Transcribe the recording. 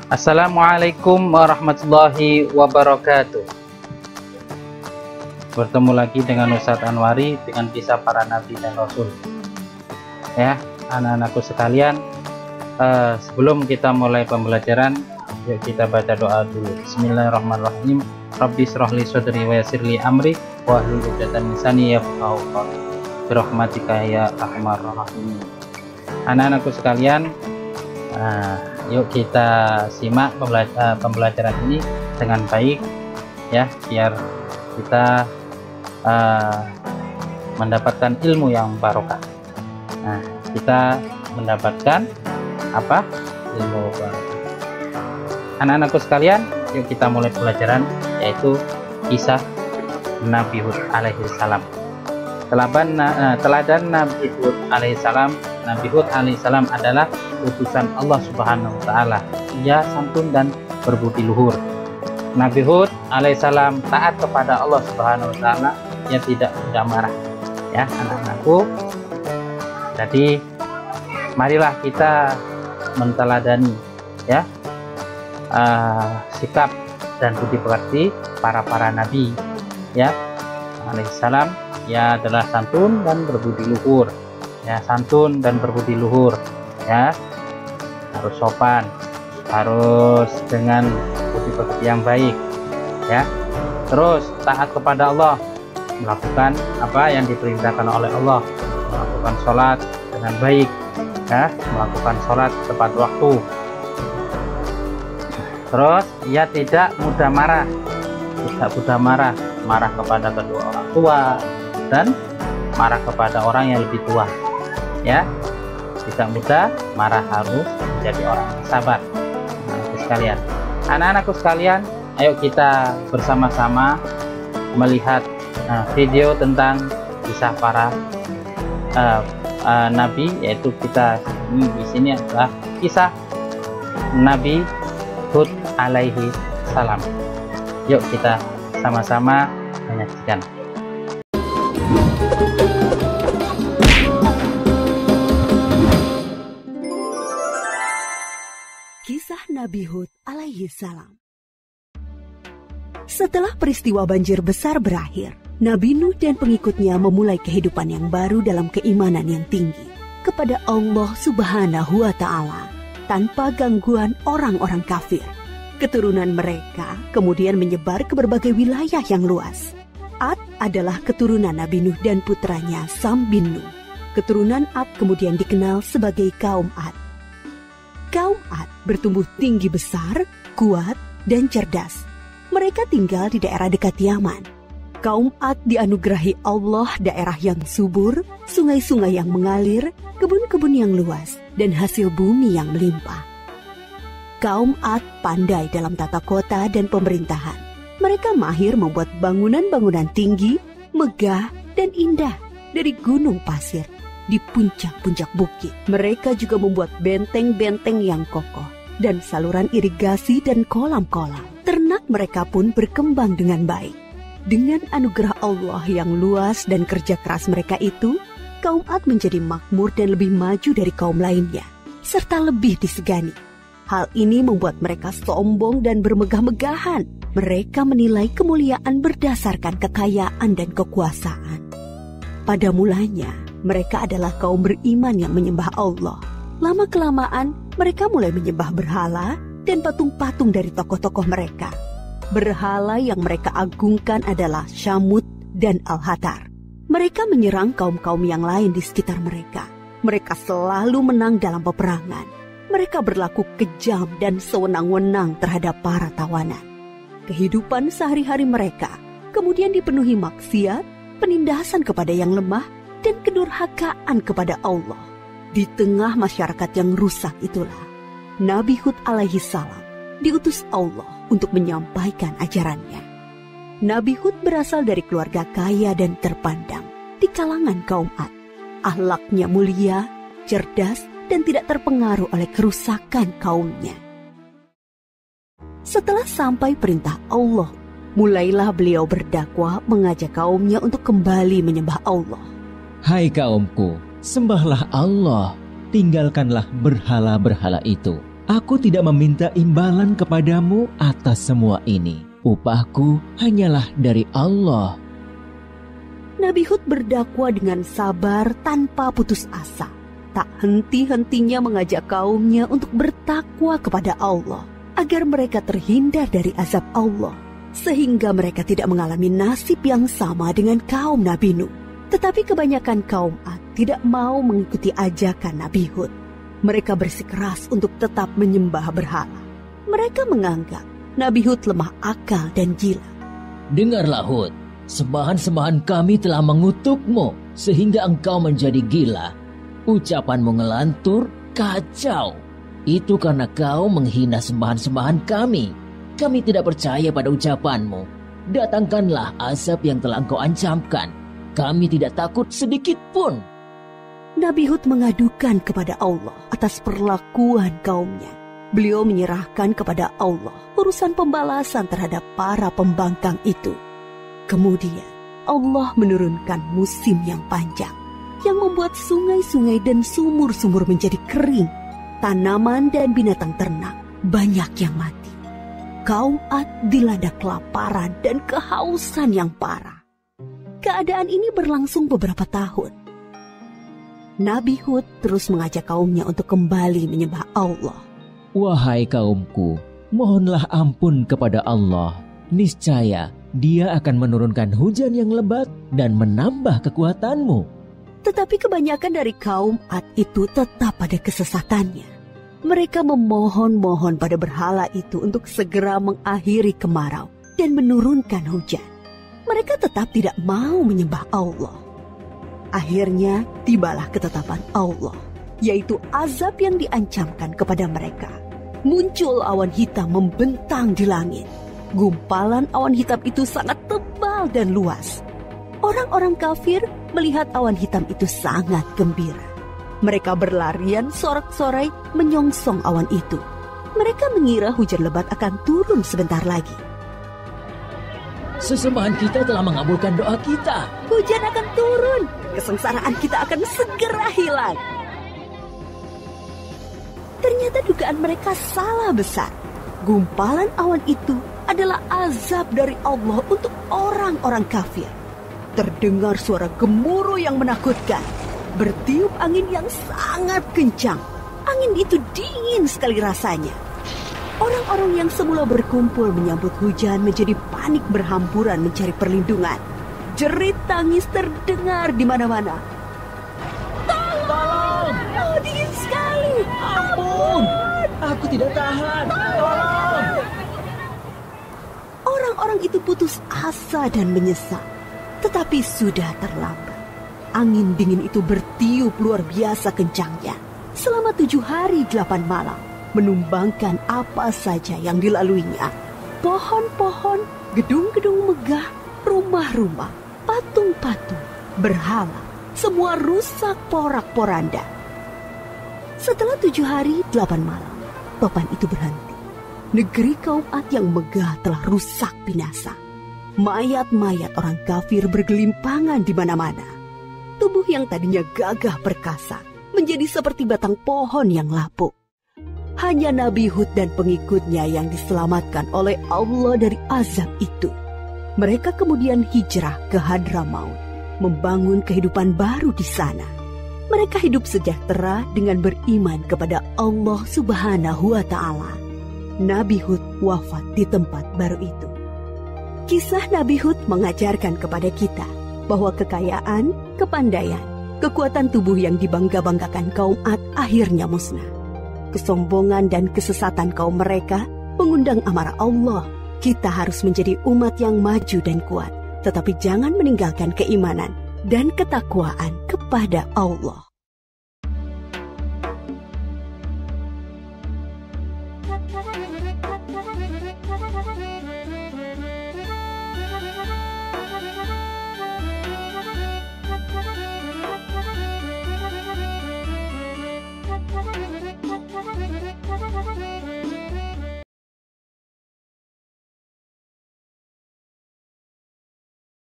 Assalamualaikum warahmatullahi wabarakatuh. Bertemu lagi dengan Ustadz Anwari dengan kisah para nabi dan rasul. Ya, anak-anakku sekalian, sebelum kita mulai pembelajaran, yuk kita baca doa dulu. Bismillahirrahmanirrahim. Rabbi shrahli sadri wa yassirli amri wahlul 'uqdatam min lisani yafqahu qawli. Birahmatika ya arhamar rahimin. Anak-anakku sekalian, yuk kita simak pembelajaran ini dengan baik ya, biar kita mendapatkan ilmu yang barokah. Nah, kita mendapatkan apa? Ilmu barokah. Anak-anakku sekalian, yuk kita mulai pembelajaran, yaitu kisah Nabi Hud alaihi salam. Teladan Nabi Hud alaihi salam. Nabi Hud alaihissalam adalah utusan Allah Subhanahu wa taala. Ia santun dan berbudi luhur. Nabi Hud alaihissalam taat kepada Allah Subhanahu wa taala, ia tidak mudah marah. Ya, anak-anakku. Jadi marilah kita menteladani ya sikap dan budi pekerti para nabi ya alaihissalam. Ia adalah santun dan berbudi luhur. Ya, santun dan berbudi luhur ya, harus sopan, harus dengan budi pekerti yang baik ya, terus taat kepada Allah, melakukan apa yang diperintahkan oleh Allah, melakukan sholat dengan baik ya, melakukan sholat tepat waktu. Terus ia tidak mudah marah, marah kepada kedua orang tua dan marah kepada orang yang lebih tua ya, tidak mudah marah, harus menjadi orang yang sabar. Anak-anakku sekalian, ayo kita bersama-sama melihat video tentang kisah para nabi, yaitu kita di sini adalah kisah Nabi Hud alaihi salam. Yuk kita sama-sama menyaksikan. Kisah Nabi Hud alaihi salam. Setelah peristiwa banjir besar berakhir, Nabi Nuh dan pengikutnya memulai kehidupan yang baru dalam keimanan yang tinggi kepada Allah Subhanahu wa taala tanpa gangguan orang-orang kafir. Keturunan mereka kemudian menyebar ke berbagai wilayah yang luas. Ad adalah keturunan Nabi Nuh dan putranya Sam bin Nuh. Keturunan Ad kemudian dikenal sebagai kaum Ad. Kaum Ad bertumbuh tinggi besar, kuat, dan cerdas. Mereka tinggal di daerah dekat Yaman. Kaum Ad dianugerahi Allah daerah yang subur, sungai-sungai yang mengalir, kebun-kebun yang luas, dan hasil bumi yang melimpah. Kaum Ad pandai dalam tata kota dan pemerintahan. Mereka mahir membuat bangunan-bangunan tinggi, megah, dan indah dari gunung pasir di puncak-puncak bukit. Mereka juga membuat benteng-benteng yang kokoh dan saluran irigasi dan kolam-kolam. Ternak mereka pun berkembang dengan baik. Dengan anugerah Allah yang luas dan kerja keras mereka itu, kaum Ad menjadi makmur dan lebih maju dari kaum lainnya, serta lebih disegani. Hal ini membuat mereka sombong dan bermegah-megahan. Mereka menilai kemuliaan berdasarkan kekayaan dan kekuasaan. Pada mulanya, mereka adalah kaum beriman yang menyembah Allah. Lama-kelamaan, mereka mulai menyembah berhala dan patung-patung dari tokoh-tokoh mereka. Berhala yang mereka agungkan adalah Syamut dan Al-Hatar. Mereka menyerang kaum-kaum yang lain di sekitar mereka. Mereka selalu menang dalam peperangan. Mereka berlaku kejam dan sewenang-wenang terhadap para tawanan. Kehidupan sehari-hari mereka kemudian dipenuhi maksiat, penindasan kepada yang lemah, dan kedurhakaan kepada Allah. Di tengah masyarakat yang rusak itulah, Nabi Hud alaihi salam diutus Allah untuk menyampaikan ajarannya. Nabi Hud berasal dari keluarga kaya dan terpandang di kalangan kaum Ad. Akhlaknya mulia, cerdas, dan tidak terpengaruh oleh kerusakan kaumnya. Setelah sampai perintah Allah, mulailah beliau berdakwah mengajak kaumnya untuk kembali menyembah Allah. Hai kaumku, sembahlah Allah, tinggalkanlah berhala-berhala itu. Aku tidak meminta imbalan kepadamu atas semua ini. Upahku hanyalah dari Allah. Nabi Hud berdakwah dengan sabar tanpa putus asa. Tak henti-hentinya mengajak kaumnya untuk bertakwa kepada Allah, agar mereka terhindar dari azab Allah, sehingga mereka tidak mengalami nasib yang sama dengan kaum Nabi Nuh. Tetapi kebanyakan kaum Ad tidak mau mengikuti ajakan Nabi Hud. Mereka bersikeras untuk tetap menyembah berhala. Mereka menganggap Nabi Hud lemah akal dan gila. Dengarlah Hud, sembahan-sembahan kami telah mengutukmu sehingga engkau menjadi gila. Ucapanmu ngelantur, kacau. Itu karena kau menghina sembahan-sembahan kami. Kami tidak percaya pada ucapanmu. Datangkanlah azab yang telah engkau ancamkan. Kami tidak takut sedikit pun. Nabi Hud mengadukan kepada Allah atas perlakuan kaumnya. Beliau menyerahkan kepada Allah urusan pembalasan terhadap para pembangkang itu. Kemudian Allah menurunkan musim yang panjang, yang membuat sungai-sungai dan sumur-sumur menjadi kering. Tanaman dan binatang ternak banyak yang mati. Kaum Ad dilanda kelaparan dan kehausan yang parah. Keadaan ini berlangsung beberapa tahun. Nabi Hud terus mengajak kaumnya untuk kembali menyembah Allah. Wahai kaumku, mohonlah ampun kepada Allah. Niscaya Dia akan menurunkan hujan yang lebat dan menambah kekuatanmu. Tetapi kebanyakan dari kaum Ad itu tetap pada kesesatannya. Mereka memohon-mohon pada berhala itu untuk segera mengakhiri kemarau dan menurunkan hujan. Mereka tetap tidak mau menyembah Allah. Akhirnya tibalah ketetapan Allah, yaitu azab yang diancamkan kepada mereka. Muncul awan hitam membentang di langit. Gumpalan awan hitam itu sangat tebal dan luas. Orang-orang kafir melihat awan hitam itu sangat gembira. Mereka berlarian sorak-sorai menyongsong awan itu. Mereka mengira hujan lebat akan turun sebentar lagi. Sesembahan kita telah mengabulkan doa kita. Hujan akan turun. Kesengsaraan kita akan segera hilang. Ternyata dugaan mereka salah besar. Gumpalan awan itu adalah azab dari Allah untuk orang-orang kafir. Terdengar suara gemuruh yang menakutkan. Bertiup angin yang sangat kencang. Angin itu dingin sekali rasanya. Orang-orang yang semula berkumpul menyambut hujan menjadi panik berhamburan mencari perlindungan. Jerit tangis terdengar di mana-mana. Tolong! Oh, dingin sekali. Ampun! Aku tidak tahan. Tolong! Orang-orang itu putus asa dan menyesal. Tetapi sudah terlambat. Angin dingin itu bertiup luar biasa kencangnya. Selama 7 hari 8 malam. Menumbangkan apa saja yang dilaluinya. Pohon-pohon, gedung-gedung megah, rumah-rumah, patung-patung, berhala, semua rusak porak-poranda. Setelah 7 hari 8 malam, topan itu berhenti. Negeri kaum Ad yang megah telah rusak binasa. Mayat-mayat orang kafir bergelimpangan di mana-mana. Tubuh yang tadinya gagah perkasa menjadi seperti batang pohon yang lapuk. Hanya Nabi Hud dan pengikutnya yang diselamatkan oleh Allah dari azab itu. Mereka kemudian hijrah ke Hadramaut, membangun kehidupan baru di sana. Mereka hidup sejahtera dengan beriman kepada Allah Subhanahu wa Ta'ala. Nabi Hud wafat di tempat baru itu. Kisah Nabi Hud mengajarkan kepada kita bahwa kekayaan, kepandaian, kekuatan tubuh yang dibangga-banggakan kaum Ad akhirnya musnah. Kesombongan dan kesesatan kaum mereka mengundang amarah Allah. Kita harus menjadi umat yang maju dan kuat, tetapi jangan meninggalkan keimanan dan ketakwaan kepada Allah.